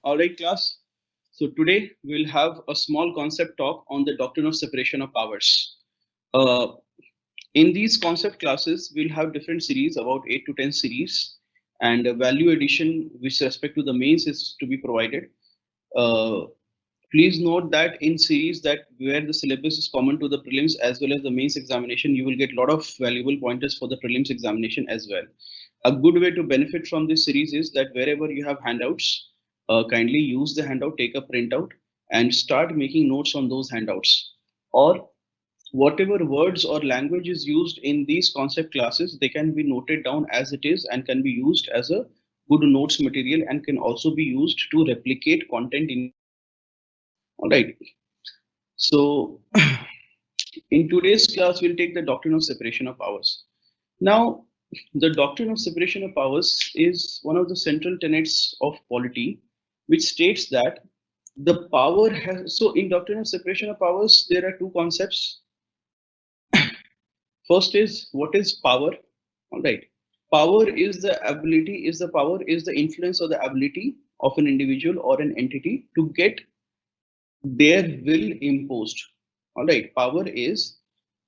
All right, class. So today we'll have a small concept talk on the doctrine of separation of powers. Uh, in these concept classes, we'll have different series, about 8 to 10 series, and a value addition with respect to the mains is to be provided. Uh, Please note that in series that where the syllabus is common to the prelims as well as the mains examination, you will get a lot of valuable pointers for the prelims examination as well. A good way to benefit from this series is that wherever you have handouts, kindly use the handout, take a printout and start making notes on those handouts. Or whatever words or language is used in these concept classes, they can be noted down as it is and can be used as a good notes material and can also be used to replicate content in. All right. So in today's class, we'll take the doctrine of separation of powers. Now, the doctrine of separation of powers is one of the central tenets of polity, which states that the power has, so in doctrine of separation of powers, there are two concepts. First is what is power? All right. Power is the ability, is the power, is the influence or the ability of an individual or an entity to get their will imposed. All right. Power is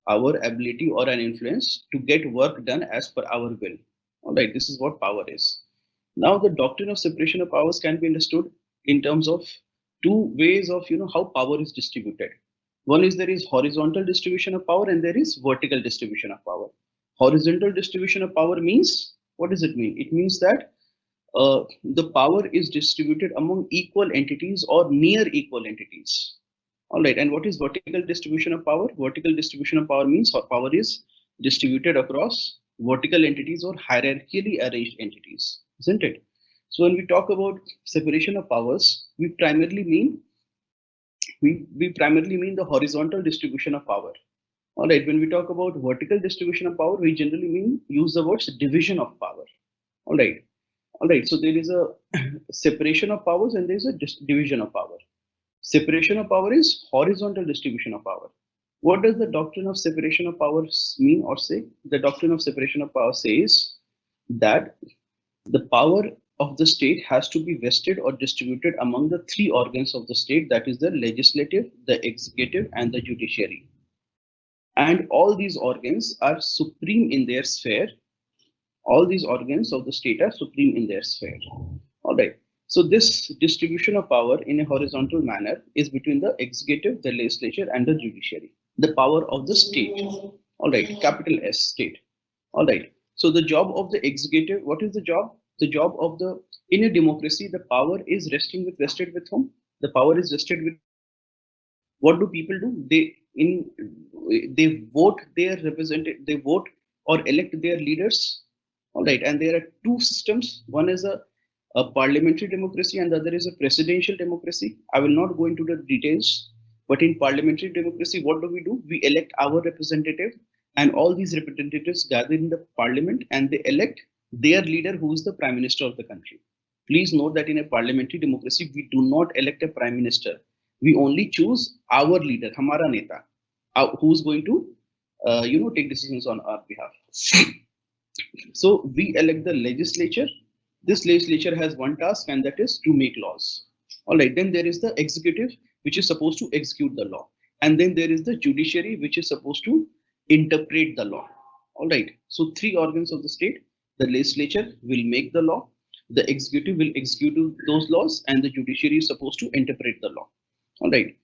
our ability or an influence to get work done as per our will. All right, this is what power is. Now, the doctrine of separation of powers can be understood in terms of two ways of how power is distributed. One is there is horizontal distribution of power and there is vertical distribution of power. Horizontal distribution of power means, what does it mean? It means that the power is distributed among equal entities or near equal entities. All right, and what is vertical distribution of power? Vertical distribution of power means power is distributed across vertical entities or hierarchically arranged entities, isn't it? So when we talk about separation of powers, we primarily mean the horizontal distribution of power. All right, when we talk about vertical distribution of power, we generally use the words division of power. All right, all right. So there is a separation of powers and there is a division of power. Separation of power is horizontal distribution of power. What does the doctrine of separation of powers mean or say? The doctrine of separation of power says that the power of the state has to be vested or distributed among the three organs of the state, that is the legislative, the executive, and the judiciary. And all these organs are supreme in their sphere. All these organs of the state are supreme in their sphere. All right. So this distribution of power in a horizontal manner is between the executive, the legislature, and the judiciary. The power of the state. All right. Capital S, state. All right. So the job of the executive, what is the job? The job of the, in a democracy, the power is vested with whom? The power is vested with, what do people do? They vote their representative, they vote or elect their leaders. All right. And there are two systems. One is a parliamentary democracy and the other is a presidential democracy. I will not go into the details, but in parliamentary democracy, what do? We elect our representative and all these representatives gather in the parliament and they elect their leader who is the prime minister of the country. Please note that in a parliamentary democracy, we do not elect a prime minister. We only choose our leader, Hamara Neta, who's going to take decisions on our behalf. So we elect the legislature. This legislature has one task and that is to make laws. All right, then there is the executive, which is supposed to execute the law. And then there is the judiciary, which is supposed to interpret the law. All right, so three organs of the state. The legislature will make the law, the executive will execute those laws, and the judiciary is supposed to interpret the law. All right.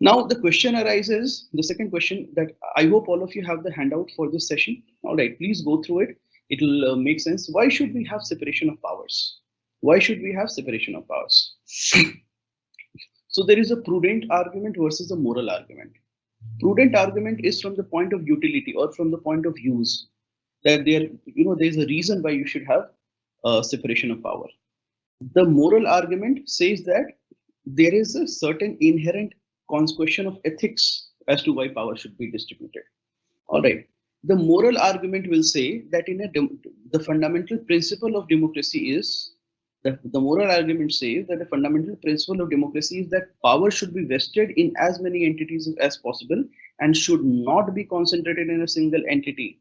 Now the question arises, the second question that I hope all of you have the handout for this session. All right, please go through it. It will make sense. Why should we have separation of powers? Why should we have separation of powers? So there is a prudent argument versus a moral argument. Prudent argument is from the point of utility or from the point of use, that there's a reason why you should have separation of power. The moral argument says that there is a certain inherent question of ethics as to why power should be distributed. All right. The moral argument will say that the fundamental principle of democracy is The moral argument says that the fundamental principle of democracy is that power should be vested in as many entities as possible and should not be concentrated in a single entity.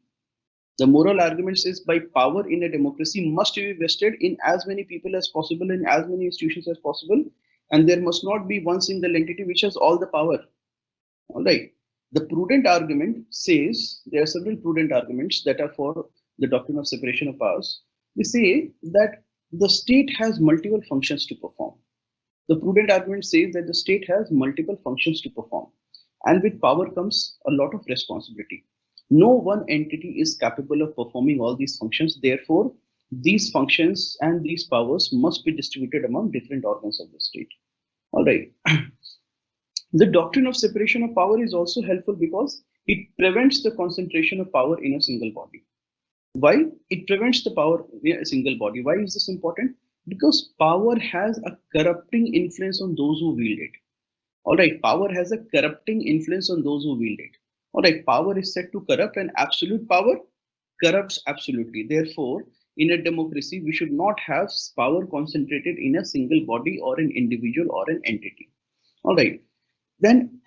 The moral argument says by power in a democracy must be vested in as many people as possible, in as many institutions as possible, and there must not be one single entity which has all the power. All right. The prudent argument says there are several prudent arguments that are for the doctrine of separation of powers. They say that the state has multiple functions to perform. The prudent argument says that the state has multiple functions to perform, and with power comes a lot of responsibility. No one entity is capable of performing all these functions. Therefore, these functions and these powers must be distributed among different organs of the state. All right. The doctrine of separation of power is also helpful because it prevents the concentration of power in a single body. Why? It prevents the power in a single body. Why is this important? Because power has a corrupting influence on those who wield it. All right, power has a corrupting influence on those who wield it. All right, power is said to corrupt, and absolute power corrupts absolutely. Therefore, in a democracy, we should not have power concentrated in a single body or an individual or an entity. All right, then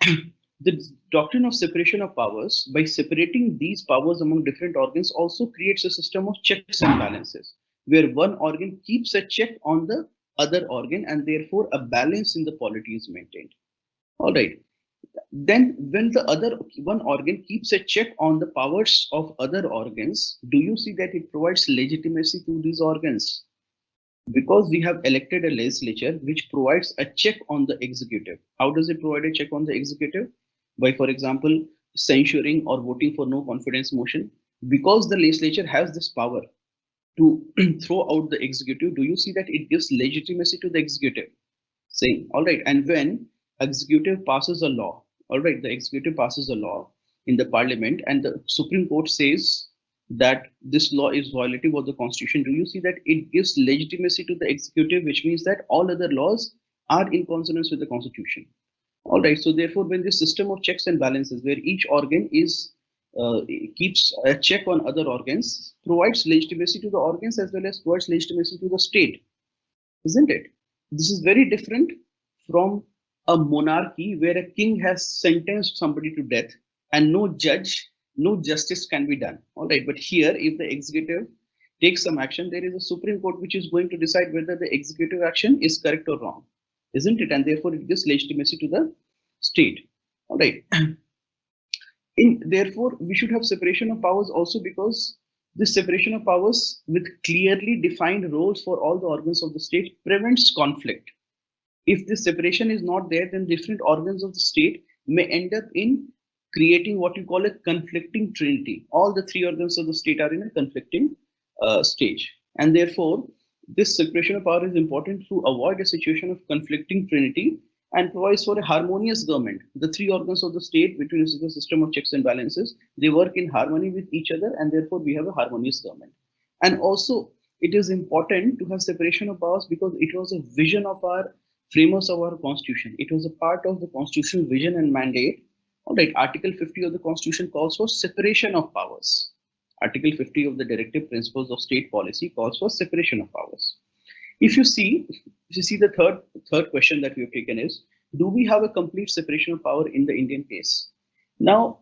the doctrine of separation of powers, by separating these powers among different organs, also creates a system of checks and balances, where one organ keeps a check on the other organ, and therefore a balance in the polity is maintained. All right. Then, when the other one organ keeps a check on the powers of other organs, do you see that it provides legitimacy to these organs? Because we have elected a legislature which provides a check on the executive. How does it provide a check on the executive? By, for example, censuring or voting for no confidence motion. Because the legislature has this power to throw out the executive, do you see that it gives legitimacy to the executive? Saying, all right, and when executive passes a law, all right, the executive passes a law in the parliament and the Supreme Court says that this law is violative of the constitution, do you see that it gives legitimacy to the executive, which means that all other laws are in consonance with the constitution. All right, so therefore, when this system of checks and balances, where each organ is keeps a check on other organs, provides legitimacy to the organs as well as provides legitimacy to the state, isn't it? This is very different from a monarchy where a king has sentenced somebody to death and no judge, no justice can be done. All right, but here, if the executive takes some action, there is a Supreme Court which is going to decide whether the executive action is correct or wrong, isn't it? And therefore, it gives legitimacy to the state. All right. Therefore, we should have separation of powers also because this separation of powers with clearly defined roles for all the organs of the state prevents conflict. If this separation is not there, then different organs of the state may end up in creating what you call a conflicting trinity. All the three organs of the state are in a conflicting stage. And therefore, this separation of power is important to avoid a situation of conflicting trinity and provides for a harmonious government. The three organs of the state, between the system of checks and balances, they work in harmony with each other, and therefore we have a harmonious government. And also, it is important to have separation of powers because it was a vision of our framers of our constitution. It was a part of the constitutional vision and mandate. All right, Article 50 of the constitution calls for separation of powers. Article 50 of the directive principles of state policy calls for separation of powers. If you see the third question that we have taken is, do we have a complete separation of power in the Indian case? Now,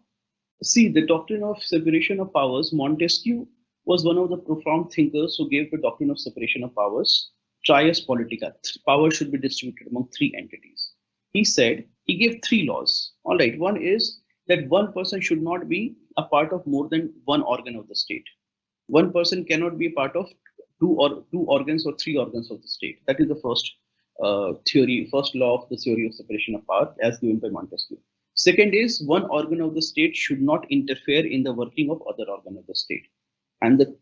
see, the doctrine of separation of powers, Montesquieu was one of the profound thinkers who gave the doctrine of separation of powers. Trias politica, power should be distributed among three entities. He said, he gave three laws. All right, one is that one person should not be a part of more than one organ of the state. One person cannot be a part of two organs or three organs of the state. That is the first first law of the theory of separation of power as given by Montesquieu. Second is one organ of the state should not interfere in the working of other organ of the state. And the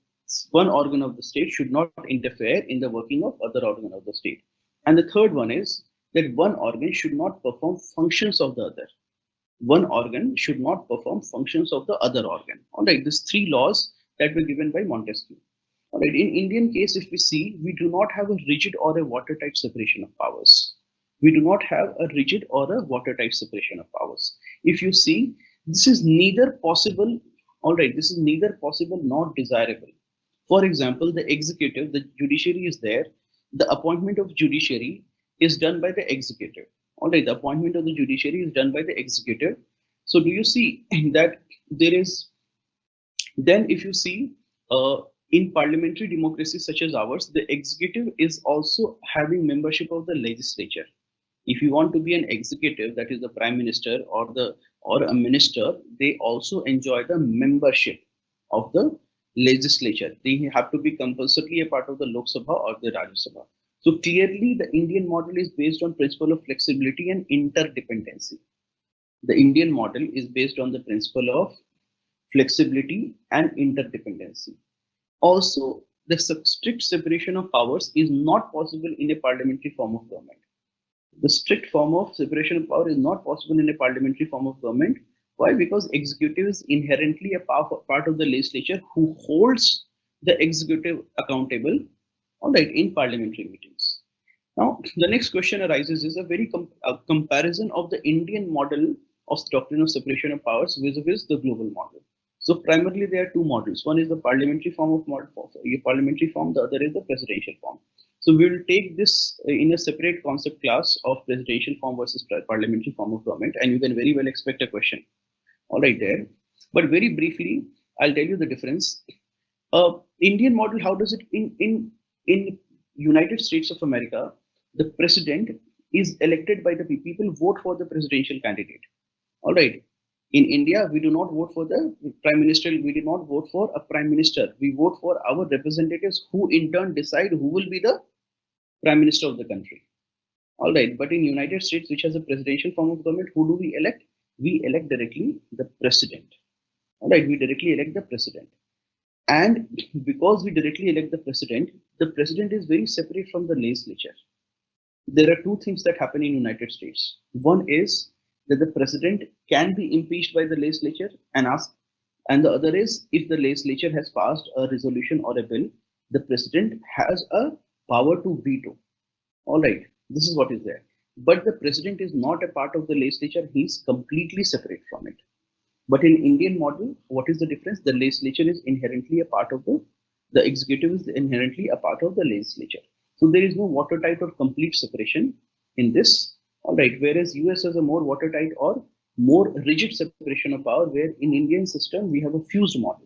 one organ of the state should not interfere in the working of other organ of the state. And the third one is that one organ should not perform functions of the other. One organ should not perform functions of the other organ. All right, these three laws that were given by Montesquieu. All right, in Indian case, if we see, we do not have a rigid or a watertight separation of powers. We do not have a rigid or a watertight separation of powers. If you see, this is neither possible, all right, this is neither possible nor desirable. For example, the executive, the judiciary is there. the appointment of judiciary is done by the executive. All right, the appointment of the judiciary is done by the executive. So do you see that there is, then if you see, in parliamentary democracies such as ours, the executive is also having membership of the legislature. If you want to be an executive, that is the prime minister or a minister, they also enjoy the membership of the legislature. They have to be compulsorily a part of the Lok Sabha or the Rajya Sabha. So clearly, the Indian model is based on principle of flexibility and interdependency. The Indian model is based on the principle of flexibility and interdependency. Also, the strict separation of powers is not possible in a parliamentary form of government. The strict form of separation of power is not possible in a parliamentary form of government. Why? Because executive is inherently a part of the legislature who holds the executive accountable, all right, in parliamentary meetings. Now, the next question arises is a very comparison of the Indian model of doctrine of separation of powers vis-a-vis the global model. So primarily there are two models. One is the parliamentary form of parliamentary form, the other is the presidential form. So we will take this in a separate concept class of presidential form versus parliamentary form of government, and you can very well expect a question. All right, there. But very briefly, I'll tell you the difference. Indian model, how does it in United States of America, the president is elected by the people vote for the presidential candidate. All right. In India, we do not vote for the prime minister. We do not vote for a prime minister. We vote for our representatives who in turn decide who will be the prime minister of the country. All right. But in United States, which has a presidential form of government, who do we elect? We elect directly the president. All right. We directly elect the president. And because we directly elect the president is very separate from the legislature. There are two things that happen in United States. One is that the president can be impeached by the legislature and asked, and the other is if the legislature has passed a resolution or a bill, the president has a power to veto. All right, this is what is there. But the president is not a part of the legislature, he's completely separate from it. But in Indian model, what is the difference? The legislature is inherently a part of the executive is inherently a part of the legislature. So there is no watertight or complete separation in this. All right, whereas US has a more watertight or more rigid separation of power, where in Indian system we have a fused model.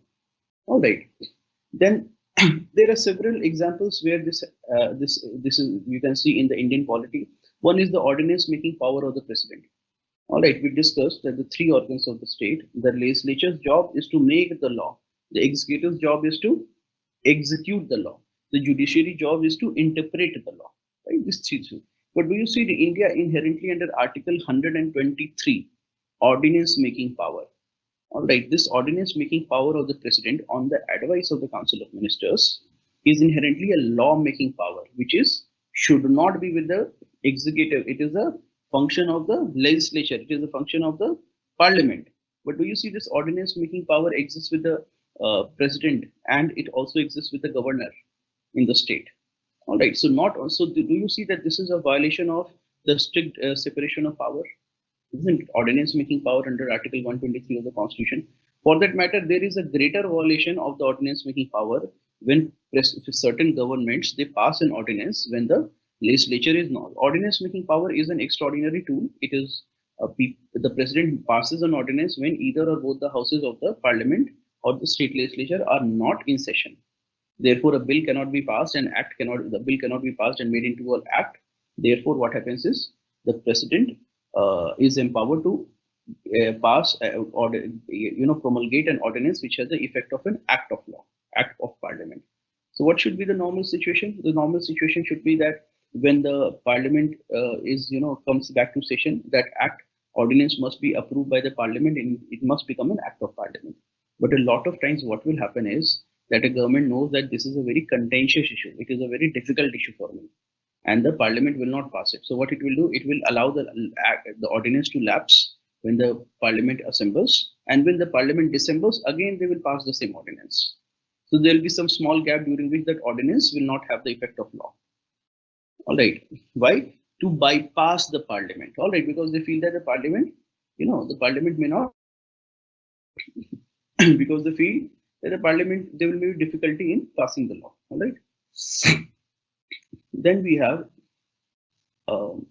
All right, then there are several examples where this is you can see in the Indian polity. One is the ordinance making power of the president. All right, we discussed that the three organs of the state, the legislature's job is to make the law, the executive's job is to execute the law, the judiciary job is to interpret the law. Right, this three. But do you see the India inherently under Article 123, ordinance making power? All right, this ordinance making power of the president on the advice of the Council of Ministers is inherently a law making power, which is should not be with the executive. It is a function of the legislature. It is a function of the parliament. But do you see this ordinance making power exists with the president, and it also exists with the governor in the state? All right. So not also do you see that this is a violation of the strict separation of power? Isn't it? Ordinance making power under Article 123 of the Constitution. For that matter, there is a greater violation of the ordinance making power when certain governments they pass an ordinance when the legislature is not. Ordinance making power is an extraordinary tool. It is the president passes an ordinance when either or both the houses of the parliament or the state legislature are not in session. Therefore, a bill cannot be passed, the bill cannot be passed and made into an act. Therefore, what happens is the president is empowered to pass or promulgate an ordinance which has the effect of an act of law, act of parliament. So, what should be the normal situation? The normal situation should be that when the parliament comes back to session, that act ordinance must be approved by the parliament and it must become an act of parliament. But a lot of times, what will happen is that a government knows that this is a very contentious issue. It is a very difficult issue for me, and the parliament will not pass it. So what it will do, it will allow the ordinance to lapse when the parliament assembles, and when the parliament dissembles, again they will pass the same ordinance. So there will be some small gap during which that ordinance will not have the effect of law. All right. Why? To bypass the parliament. All right, because they feel that the parliament may not, because they feel that the parliament there will be difficulty in passing the law. All right. Then we have um,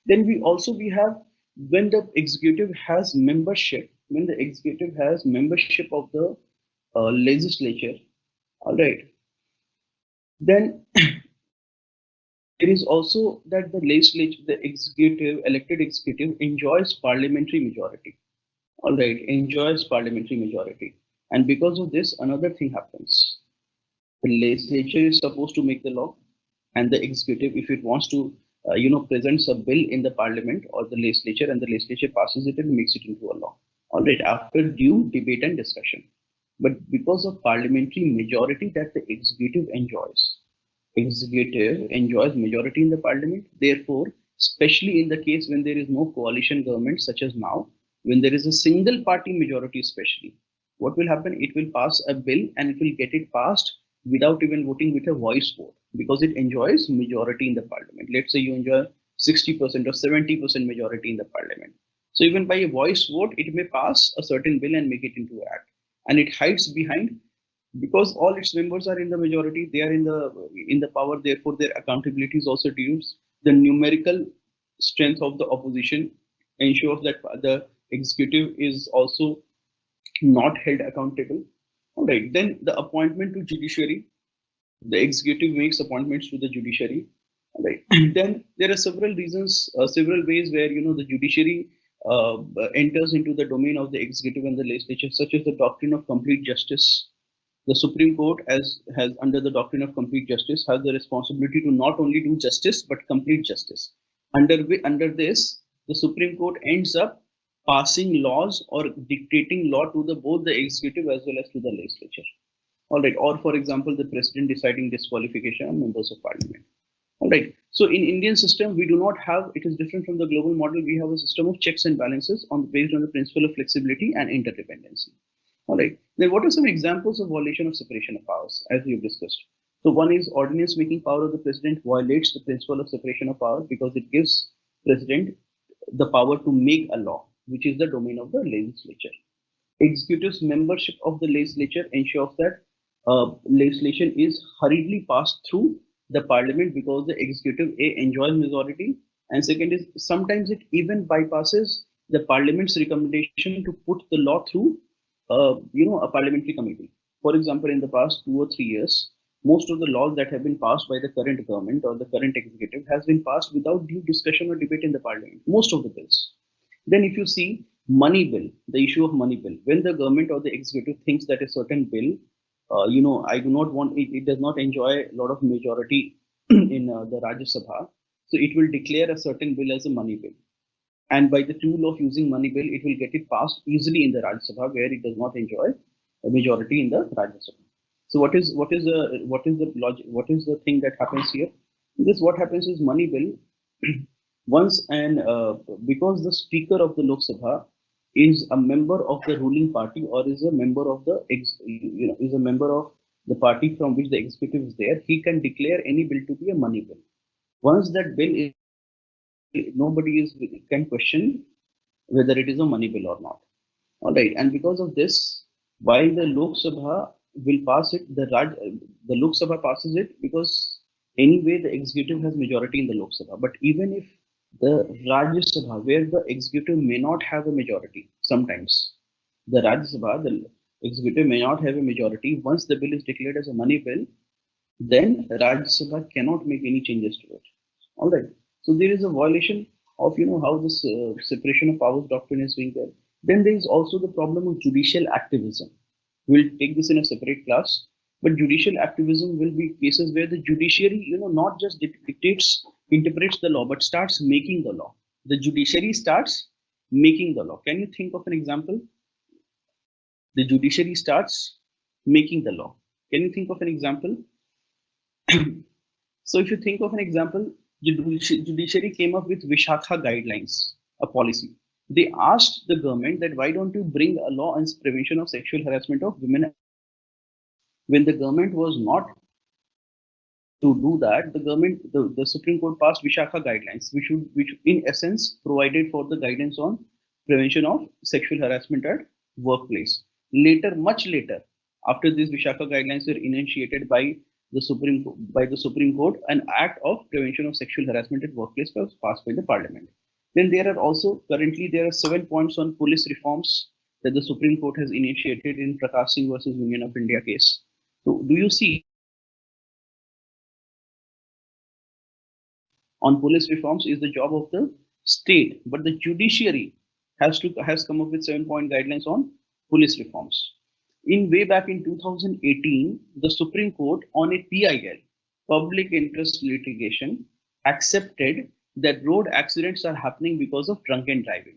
then we have when the executive has membership, when the executive has membership of the legislature, all right, then it is also that the legislature, the executive, elected executive enjoys parliamentary majority. All right, enjoys parliamentary majority. And because of this, another thing happens. The legislature is supposed to make the law, and the executive, if it wants to, presents a bill in the parliament or the legislature, and the legislature passes it and makes it into a law. All right, after due debate and discussion. But because of parliamentary majority that the executive enjoys majority in the parliament. Therefore, especially in the case when there is no coalition government, such as now, when there is a single party majority, especially, what will happen? It will pass a bill and it will get it passed without even voting with a voice vote because it enjoys majority in the parliament. Let's say you enjoy 60% or 70% majority in the parliament. So even by a voice vote, it may pass a certain bill and make it into act. And it hides behind because all its members are in the majority, they are in the power, therefore their accountability is also reduced. The numerical strength of the opposition ensures that the executive is also not held accountable. All right, then the appointment to judiciary, the executive makes appointments to the judiciary. All right, then there are several reasons, several ways where the judiciary enters into the domain of the executive and the legislature, such as the doctrine of complete justice. The Supreme Court, as has under the doctrine of complete justice, has the responsibility to not only do justice but complete justice. Under this, the Supreme Court ends up passing laws or dictating law to the both the executive as well as to the legislature. All right, or for example, the president deciding disqualification of members of parliament. All right. So in Indian system, we do not have. It is different from the global model. We have a system of checks and balances based on the principle of flexibility and interdependency. All right. Then what are some examples of violation of separation of powers, as we have discussed? So one is ordinance making power of the president violates the principle of separation of power because it gives president the power to make a law, which is the domain of the legislature. Executive's membership of the legislature ensures that legislation is hurriedly passed through the parliament because the executive A enjoys majority, and second is sometimes it even bypasses the parliament's recommendation to put the law through a parliamentary committee. For example, in the past 2 or 3 years, most of the laws that have been passed by the current government or the current executive has been passed without due discussion or debate in the parliament. Most of the bills. Then, if you see money bill, the issue of money bill, when the government or the executive thinks that a certain bill, I do not want it, it does not enjoy a lot of majority in the Rajya Sabha, so it will declare a certain bill as a money bill. And by the tool of using money bill, it will get it passed easily in the Rajya Sabha where it does not enjoy a majority in the Rajya Sabha. So what is the thing that happens here? This what happens is money bill once and because the speaker of the Lok Sabha is a member of the ruling party or is a member of the is a member of the party from which the executive is there, he can declare any bill to be a money bill. Once that bill is nobody can question whether it is a money bill or not. All right, and because of this, while the Lok Sabha will pass it, the Lok Sabha passes it because anyway the executive has majority in the Lok Sabha. But even if the Rajya Sabha, where the executive may not have a majority, sometimes the Rajya Sabha, the executive may not have a majority. Once the bill is declared as a money bill, then Rajya Sabha cannot make any changes to it. All right. So there is a violation of how this separation of powers doctrine is being there. Then there is also the problem of judicial activism. We'll take this in a separate class. But judicial activism will be cases where the judiciary, not just dictates, interprets the law, but starts making the law. The judiciary starts making the law. Can you think of an example? The judiciary starts making the law. Can you think of an example? So if you think of an example, the judiciary came up with Vishakha guidelines, a policy. They asked the government that why don't you bring a law on prevention of sexual harassment of women? When the government was not to do that, the Supreme Court passed Vishakha guidelines, which in essence provided for the guidance on prevention of sexual harassment at workplace. Later, much later, After these Vishaka guidelines were initiated by the Supreme Court, an Act of Prevention of Sexual Harassment at Workplace was passed by the Parliament. Then there are also currently there are 7 points on police reforms that the Supreme Court has initiated in Prakash Singh versus Union of India case. So do you see on police reforms is the job of the state, but the judiciary has come up with 7 point guidelines on police reforms. In way back in 2018, the Supreme Court on a PIL, public interest litigation, accepted that road accidents are happening because of drunken driving.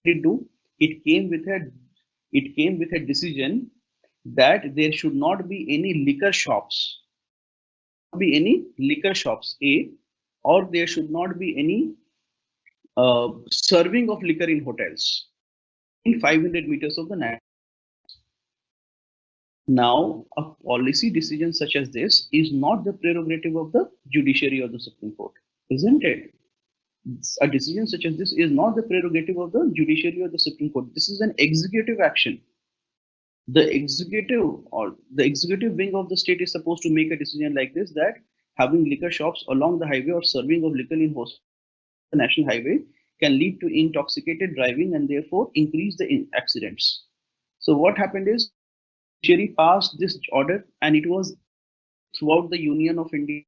What did it do? It came with a decision that there should not be any liquor shops, A, or there should not be any serving of liquor in hotels in 500 meters of the national. Now, a policy decision such as this is not the prerogative of the judiciary or the Supreme Court, isn't it? A decision such as this is not the prerogative of the judiciary or the Supreme Court. This is an executive action. The executive wing of the state is supposed to make a decision like this, that having liquor shops along the highway or serving of liquor in the national highway can lead to intoxicated driving and therefore increase the accidents. So what happened is, judiciary passed this order and it was throughout the Union of India,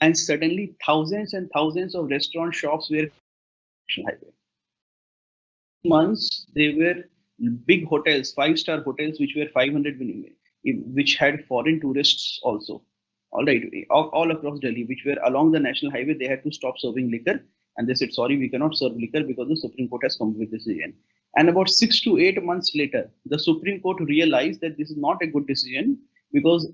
and suddenly thousands and thousands of restaurant shops were on the national highway. Months they were big hotels, 5-star hotels, which were 500, which had foreign tourists also. All right, all across Delhi, which were along the national highway, they had to stop serving liquor, and they said, sorry, we cannot serve liquor because the Supreme Court has come with this decision. And about 6 to 8 months later, the Supreme Court realized that this is not a good decision because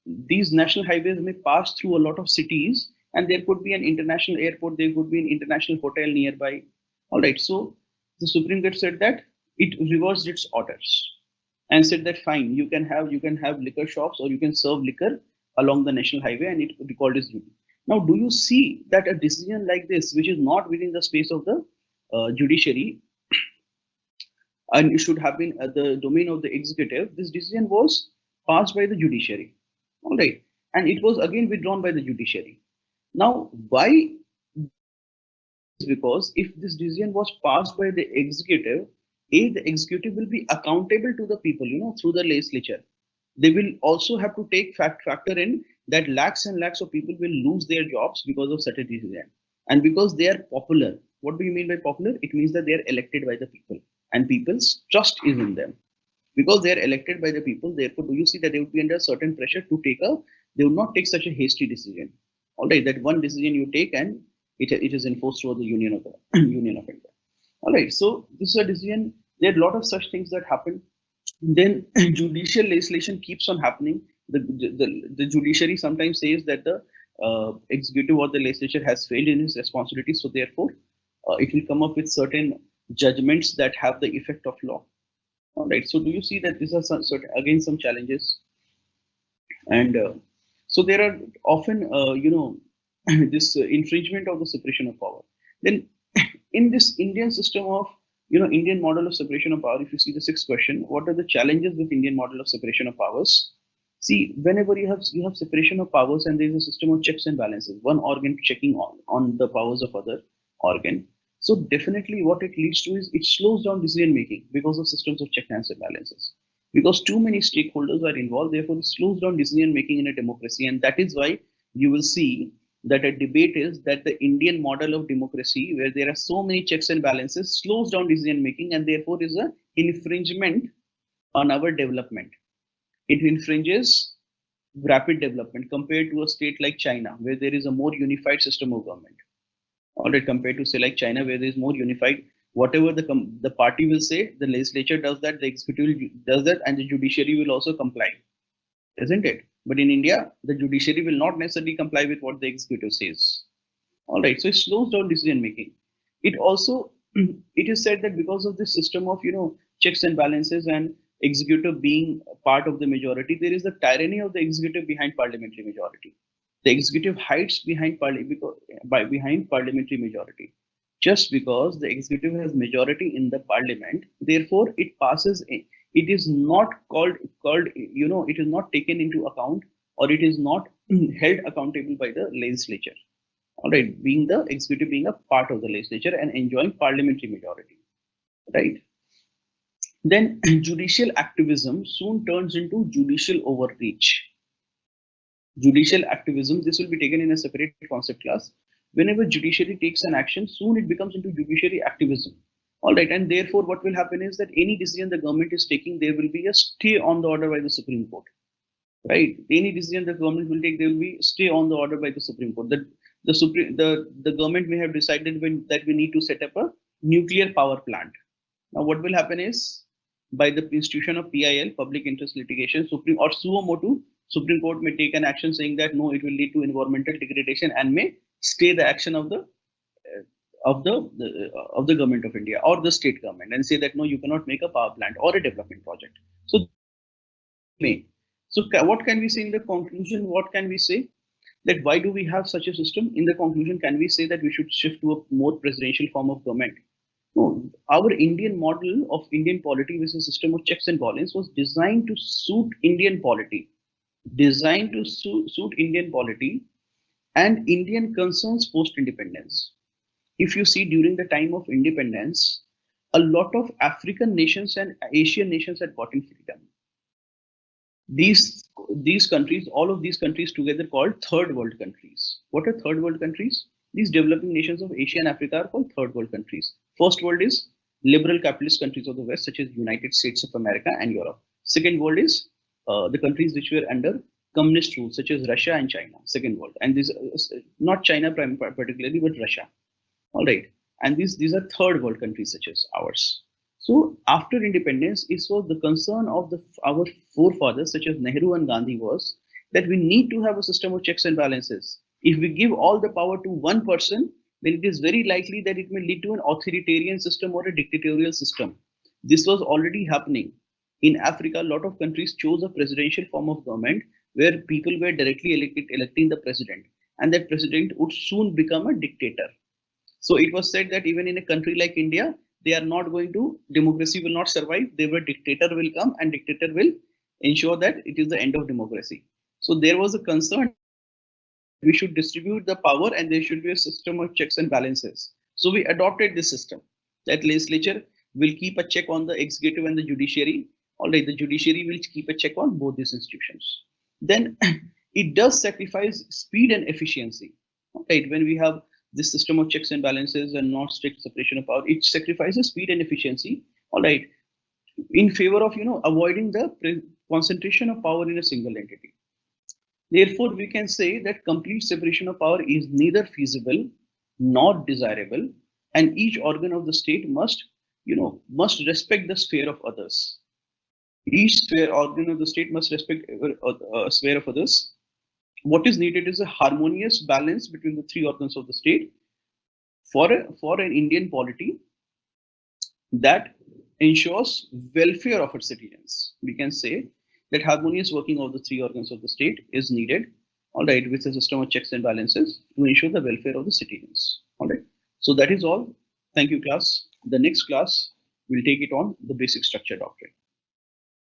these national highways may pass through a lot of cities, and there could be an international airport, there could be an international hotel nearby. All right, so the Supreme Court said that it reversed its orders and said that fine, you can have liquor shops or you can serve liquor along the national highway, and it recalled its duty. Now, do you see that a decision like this, which is not within the space of the judiciary, and it should have been at the domain of the executive, this decision was passed by the judiciary. All right, and it was again withdrawn by the judiciary. Now, why? Because if this decision was passed by the executive, the executive will be accountable to the people, through the legislature. They will also have to take factor in that lakhs and lakhs of people will lose their jobs because of such a decision. And because they are popular. What do you mean by popular? It means that they are elected by the people and people's trust is in them. Because they are elected by the people, therefore, do you see that they would be under certain pressure to they would not take such a hasty decision. All right, that one decision you take and it is enforced through the Union of India. All right, so this is a decision. There are a lot of such things that happen. Then judicial legislation keeps on happening. The judiciary sometimes says that the executive or the legislature has failed in its responsibilities, so therefore it will come up with certain judgments that have the effect of law. All right, so do you see that these are again some challenges, and so there are often this infringement of the separation of power. Then in this Indian system of Indian model of separation of power, if you see the 6th question, what are the challenges with Indian model of separation of powers? See, whenever you have separation of powers and there is a system of checks and balances, one organ checking on the powers of other organ. So definitely what it leads to is it slows down decision making because of systems of checks and balances. Because too many stakeholders are involved, therefore it slows down decision making in a democracy. And that is why you will see that a debate is that the Indian model of democracy, where there are so many checks and balances, slows down decision making and therefore is an infringement on our development. It infringes rapid development compared to a state like China, where there is a more unified system of government. All right, compared to say like China, where there is more unified, whatever the party will say, the legislature does that, the executive does that, and the judiciary will also comply, isn't it? But in India, the judiciary will not necessarily comply with what the executive says. All right, so it slows down decision making. It also, it is said that because of this system of checks and balances and executive being part of the majority, there is the tyranny of the executive behind parliamentary majority. The executive hides behind parliamentary majority. Just because the executive has majority in the parliament, therefore it passes it is not it is not taken into account, or it is not held accountable by the legislature. All right, being the executive being a part of the legislature and enjoying parliamentary majority, right? Then judicial activism soon turns into judicial overreach. Judicial activism, this will be taken in a separate concept class. Whenever judiciary takes an action, soon it becomes into judiciary activism. All right, and therefore what will happen is that any decision the government is taking, there will be a stay on the order by the Supreme Court. Right? Any decision the government will take, there will be stay on the order by the Supreme Court. The government may have decided that we need to set up a nuclear power plant. Now what will happen is, by the institution of PIL, public interest litigation, Supreme or suo motu, Supreme Court may take an action saying that no, it will lead to environmental degradation, and may stay the action of the government of India or the state government, and say that no, you cannot make a power plant or a development project. So may. So what can we say in the conclusion? What can we say? That why do we have such a system? In the conclusion, can we say that we should shift to a more presidential form of government? No, our Indian model of Indian polity, which is a system of checks and balances, was designed to suit Indian polity, and Indian concerns post-independence. If you see, during the time of independence, a lot of African nations and Asian nations had gotten freedom. These countries, all of these countries together, called third world countries. What are third world countries? These developing nations of Asia and Africa are called third world countries. First world is liberal capitalist countries of the West, such as United States of America and Europe. Second world is the countries which were under communist rule, such as Russia and China. Second world, and this not China particularly, but Russia. All right, and these are third world countries such as ours. So after independence, it was the concern of our forefathers, such as Nehru and Gandhi, was that we need to have a system of checks and balances. If we give all the power to one person, then it is very likely that it may lead to an authoritarian system or a dictatorial system. This was already happening. In Africa, a lot of countries chose a presidential form of government where people were directly electing the president, and that president would soon become a dictator. So it was said that even in a country like India, democracy will not survive. A dictator will come, and dictator will ensure that it is the end of democracy. So there was a concern we should distribute the power, and there should be a system of checks and balances. So we adopted this system, that legislature will keep a check on the executive and the judiciary. All right, the judiciary will keep a check on both these institutions. Then it does sacrifice speed and efficiency. Right, when we have this system of checks and balances and not strict separation of power, it sacrifices speed and efficiency. All right, in favor of avoiding the concentration of power in a single entity. Therefore, we can say that complete separation of power is neither feasible nor desirable, and each organ of the state must respect the sphere of others. Each organ of the state must respect a sphere of others. What is needed is a harmonious balance between the three organs of the state for an Indian polity that ensures welfare of its citizens. We can say that harmonious working of the three organs of the state is needed, all right, with a system of checks and balances to ensure the welfare of the citizens. All right, so that is all. Thank you, class. The next class will take it on the basic structure doctrine.